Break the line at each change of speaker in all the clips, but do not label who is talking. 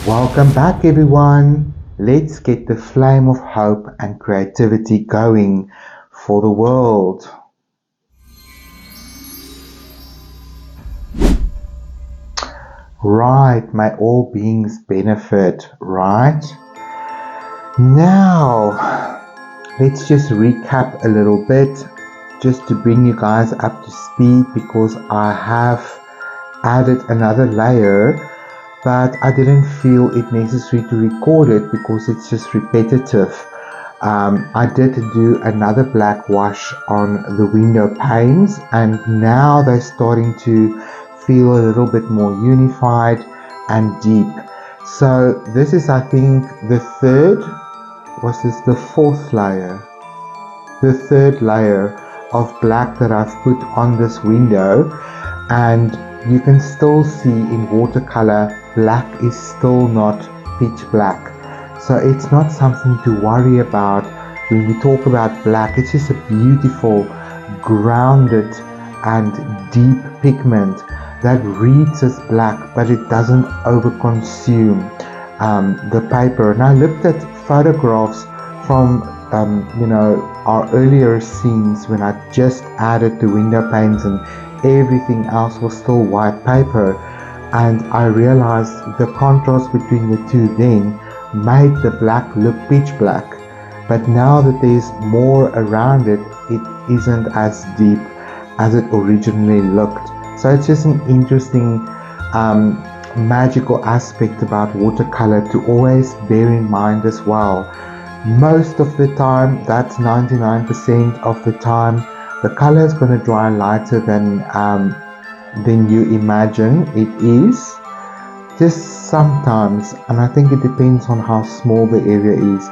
Welcome back, everyone. Let's get the flame of hope and creativity going for the world. Right, may all beings benefit, right? Now, let's just recap a little bit just to bring you guys up to speed, because I have added another layer, but I didn't feel it necessary to record it because it's just repetitive. I did do another black wash on the window panes, and now they're starting to feel a little bit more unified and deep. So this is, I think, the fourth layer? The third layer of black that I've put on this window, and you can still see in watercolor black is still not pitch black. So it's not something to worry about when we talk about black. It's just a beautiful, grounded and deep pigment that reads as black, but it doesn't overconsume the paper. And I looked at photographs from our earlier scenes when I just added the window panes and everything else was still white paper, and I realized the contrast between the two then made the black look pitch black. But now that there's more around it, it isn't as deep as it originally looked. So it's just an interesting magical aspect about watercolor to always bear in mind as well. Most of the time, that's 99% of the time, the color is going to dry lighter than you imagine it is. Just sometimes, and I think it depends on how small the area is,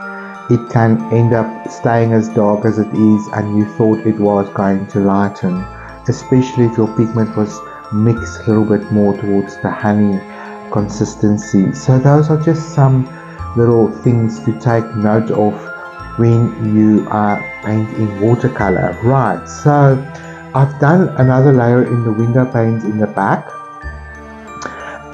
it can end up staying as dark as it is and you thought it was going to lighten, especially if your pigment was mixed a little bit more towards the honey consistency. So those are just some little things to take note of when you are painting watercolor. Right, so I've done another layer in the window panes in the back,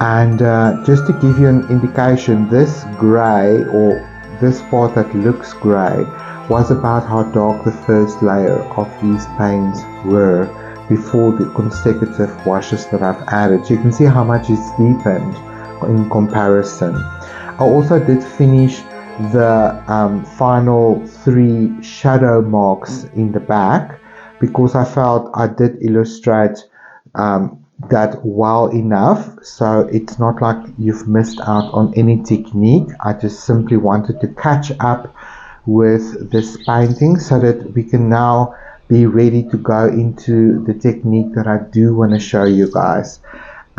and just to give you an indication, this grey, or this part that looks grey, was about how dark the first layer of these paints were before the consecutive washes that I've added. So you can see how much it's deepened in comparison. I also did finish the final 3 shadow marks in the back, because I felt I did illustrate that well enough, so it's not like you've missed out on any technique. I just simply wanted to catch up with this painting so that we can now be ready to go into the technique that I do want to show you guys.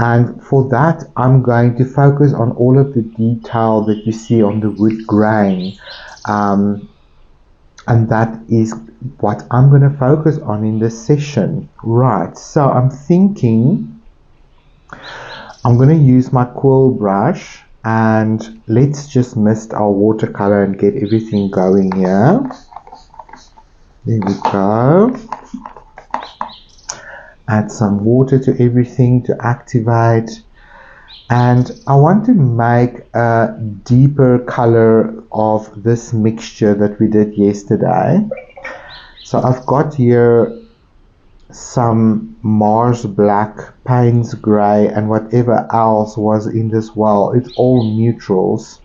And for that, I'm going to focus on all of the detail that you see on the wood grain, and that is what I'm going to focus on in this session. Right, so I'm thinking I'm going to use my quill brush, and let's just mist our watercolor and get everything going here. There we go. Add some water to everything to activate, and I want to make a deeper color of this mixture that we did yesterday. So I've got here some Mars black, Payne's grey, and whatever else was in this well. It's all neutrals,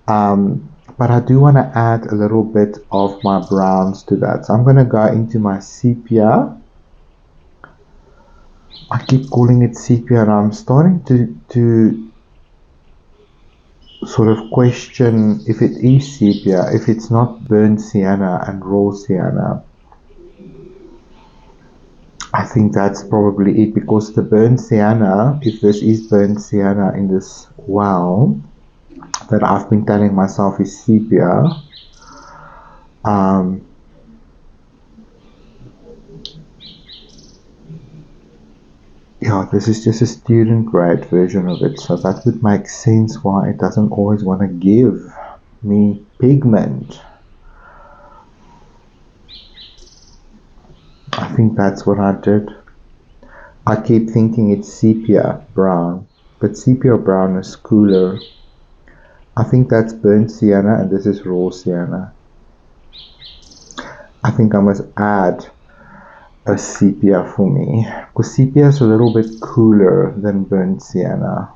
but I do want to add a little bit of my browns to that. So I'm going to go into my sepia. I keep calling it sepia, and I'm starting to sort of question if it is sepia, if it's not burnt sienna and raw sienna. I think that's probably it, because the burnt sienna, if this is burnt sienna in this well that I've been telling myself is sepia, yeah, this is just a student grade version of it, so that would make sense why it doesn't always want to give me pigment. I think that's what I did. I keep thinking it's sepia brown, but sepia brown is cooler. I think that's burnt sienna and this is raw sienna. I think I must add a sepia for me, because sepia is a little bit cooler than burnt sienna.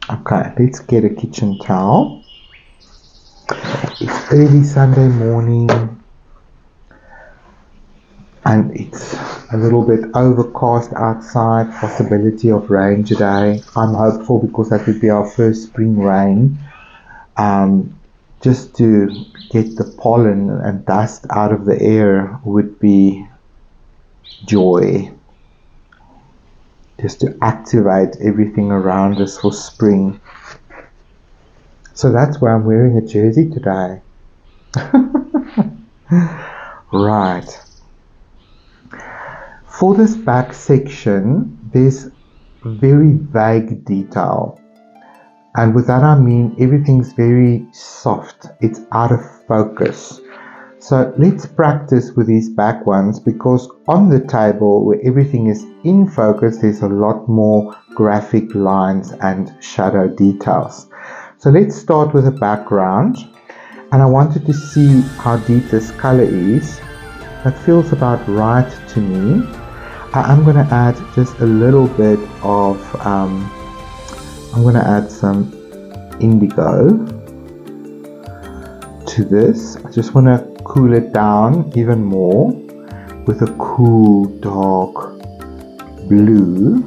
Okay, let's get a kitchen towel. It's early Sunday morning and it's a little bit overcast outside, possibility of rain today. I'm hopeful because that would be our first spring rain. Just to get the pollen and dust out of the air would be joy. Just to activate everything around us for spring. So that's why I'm wearing a jersey today. Right. For this back section, there's very vague detail. And with that I mean everything's very soft. It's out of focus. So let's practice with these back ones, because on the table where everything is in focus, there's a lot more graphic lines and shadow details. So let's start with a background. And I wanted to see how deep this color is. That feels about right to me. I'm going to add just a little bit of, I'm going to add some indigo to this. I just want to cool it down even more with a cool dark blue.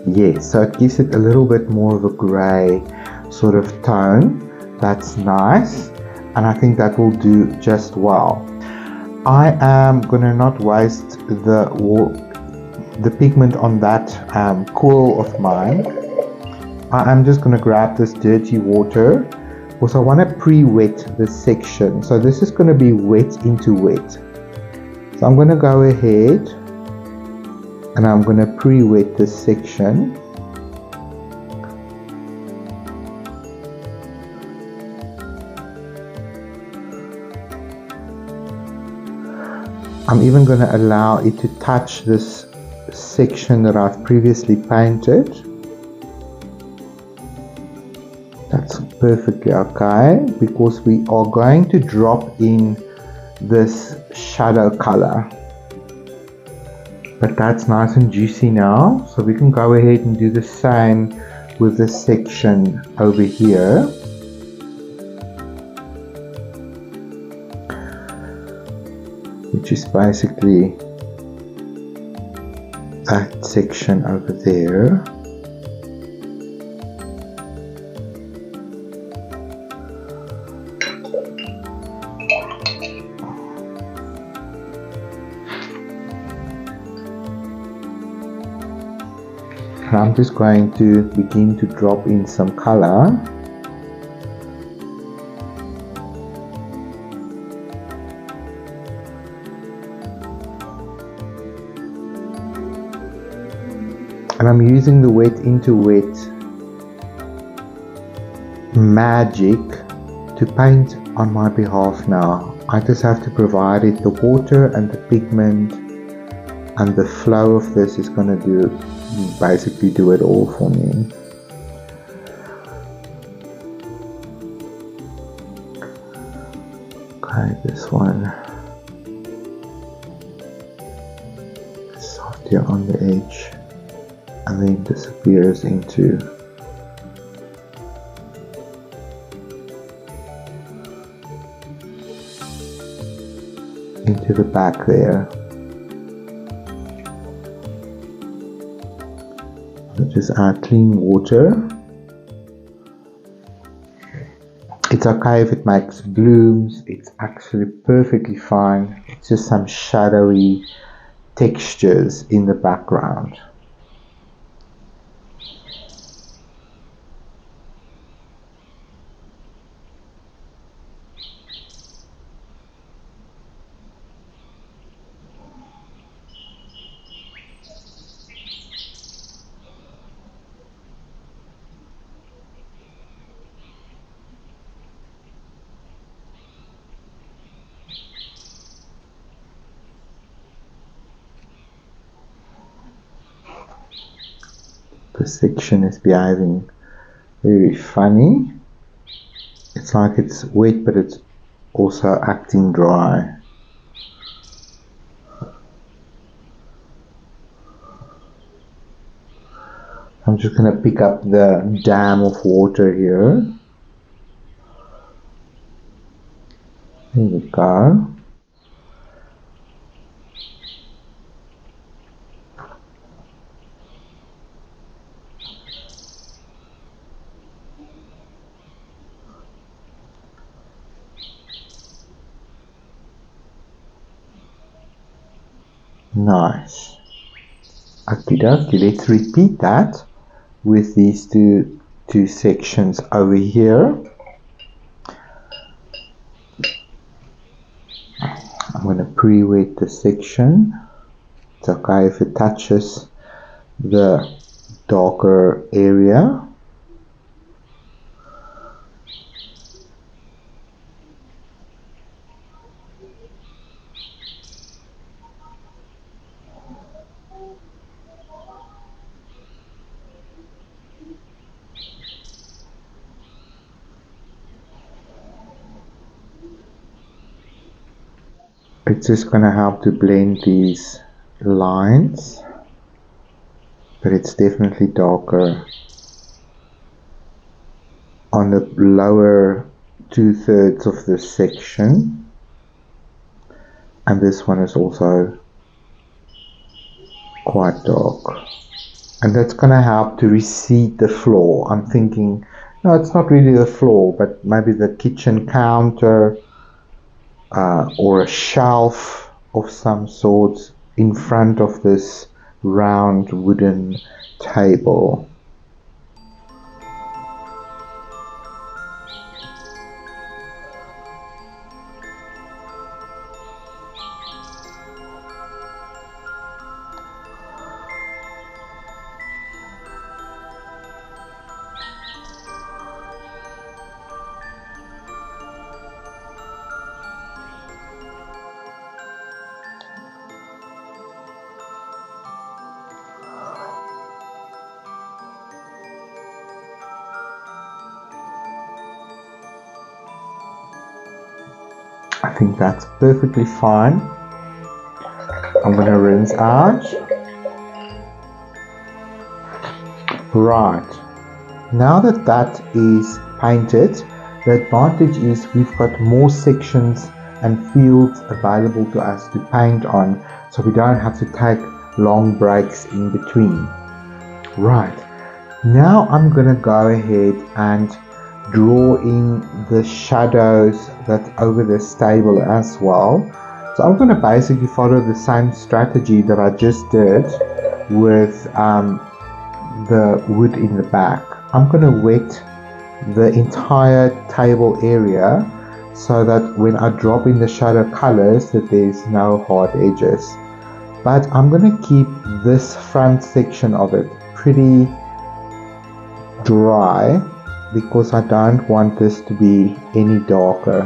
Yes, so it gives it a little bit more of a grey sort of tone. That's nice, and I think that will do just well. I am gonna not waste the pigment on that quill of mine. I am just gonna grab this dirty water because I want to pre-wet this section. So this is going to be wet into wet. So I'm going to go ahead and I'm going to pre-wet this section. I'm even going to allow it to touch this section that I've previously painted. That's perfectly okay, because we are going to drop in this shadow color. But that's nice and juicy now, so we can go ahead and do the same with this section over here. Which is basically that section over there. And I'm just going to begin to drop in some color. And I'm using the wet into wet magic to paint on my behalf now. I just have to provide it the water and the pigment, and the flow of this is going to basically do it all for me. Okay, this one soft here on the edge, and then disappears into the back there. Just add clean water. It's okay if it makes blooms, it's actually perfectly fine. It's just some shadowy textures in the background. The section is behaving Very funny. It's like it's wet, but it's also acting dry. I'm just going to pick up the dam of water here. There we go. Nice. Okie dokie, let's repeat that with these two sections over here. I'm going to pre-wet the section. It's okay if it touches the darker area. It's just going to help to blend these lines, but it's definitely darker on the lower 2/3 of the section, and this one is also quite dark, and that's going to help to recede the floor. I'm thinking, no, it's not really the floor, but maybe the kitchen counter or a shelf of some sort in front of this round wooden table. I think that's perfectly fine. I'm going to rinse out. Right. Now that that is painted, the advantage is we've got more sections and fields available to us to paint on, so we don't have to take long breaks in between. Right. Now I'm going to go ahead and draw in the shadows that's over this table as well. So I'm going to basically follow the same strategy that I just did with the wood in the back. I'm going to wet the entire table area so that when I drop in the shadow colors that there's no hard edges. But I'm going to keep this front section of it pretty dry because I don't want this to be any darker.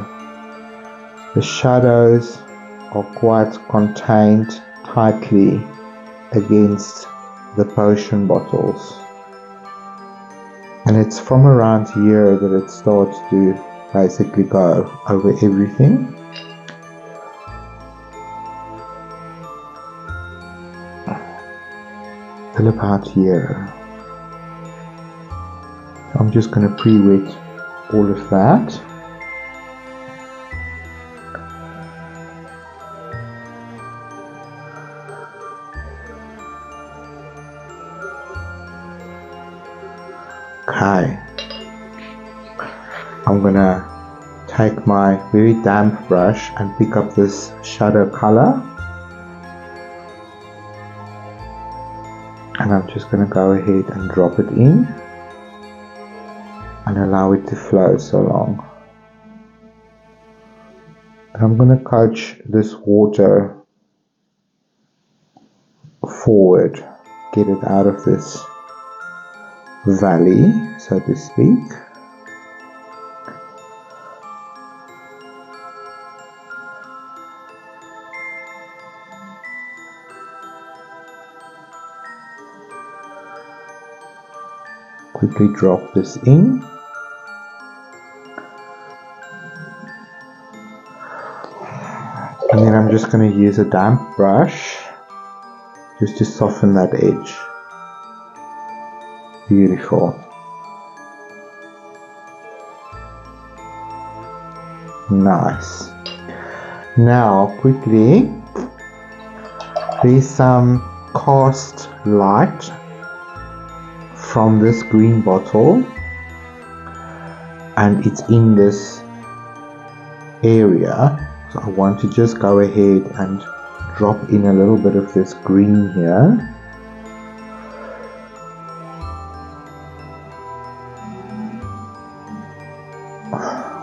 The shadows are quite contained tightly against the potion bottles, and it's from around here that it starts to basically go over everything. Till about here. I'm just going to pre-wet all of that. Okay, I'm going to take my very damp brush and pick up this shadow color, and I'm just going to go ahead and drop it in and allow it to flow so long. And I'm going to coach this water forward, get it out of this valley, so to speak. quickly drop this in. And then I'm just going to use a damp brush just to soften that edge. Beautiful. Nice. Now quickly, there's some cast light from this green bottle, and it's in this area. So I want to just go ahead and drop in a little bit of this green here.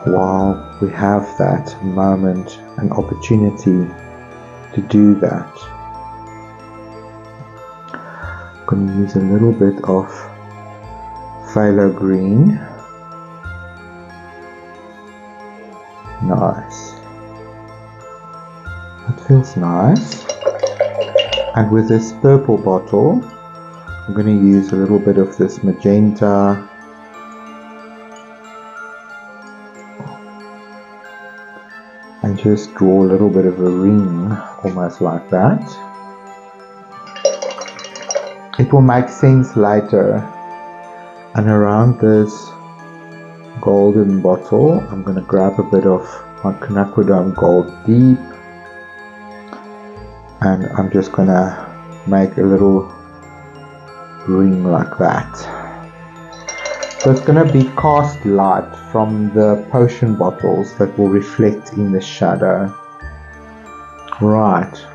While we have that moment and opportunity to do that, I'm going to use a little bit of phthalo green. Nice. That feels nice. And with this purple bottle, I'm going to use a little bit of this magenta and just draw a little bit of a ring, almost like that. It will make sense later. And around this golden bottle, I'm going to grab a bit of my quinacridone gold deep, and I'm just going to make a little ring like that. So it's going to be cast light from the potion bottles that will reflect in the shadow. Right.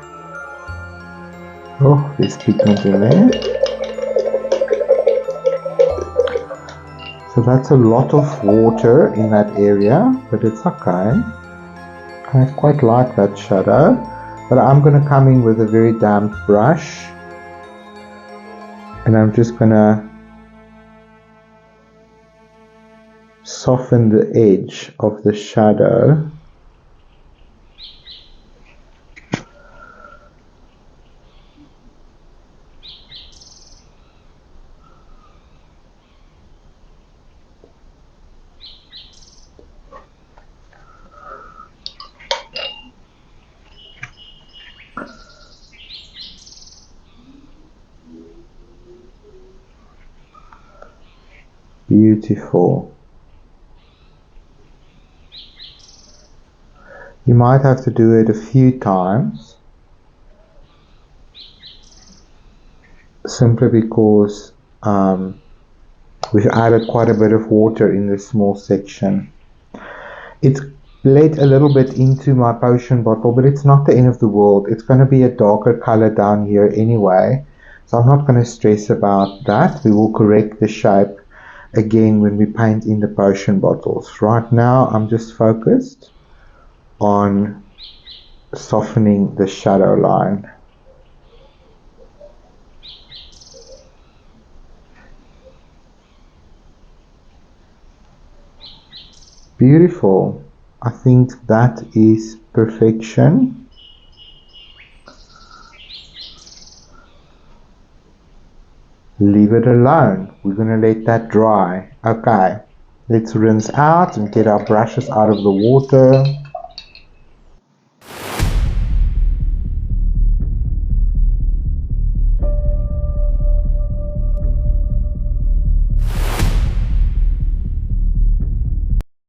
Oh, there's pigment in there. So that's a lot of water in that area, but it's okay. I quite like that shadow, but I'm going to come in with a very damp brush, and I'm just going to soften the edge of the shadow. Beautiful. You might have to do it a few times, simply because we've added quite a bit of water in this small section. It's bled a little bit into my potion bottle, but it's not the end of the world. It's going to be a darker color down here anyway, so I'm not going to stress about that. We will correct the shape again when we paint in the potion bottles. Right now I'm just focused on softening the shadow line. Beautiful. I think that is perfection. Leave it alone. We're going to let that dry. Okay, let's rinse out and get our brushes out of the water.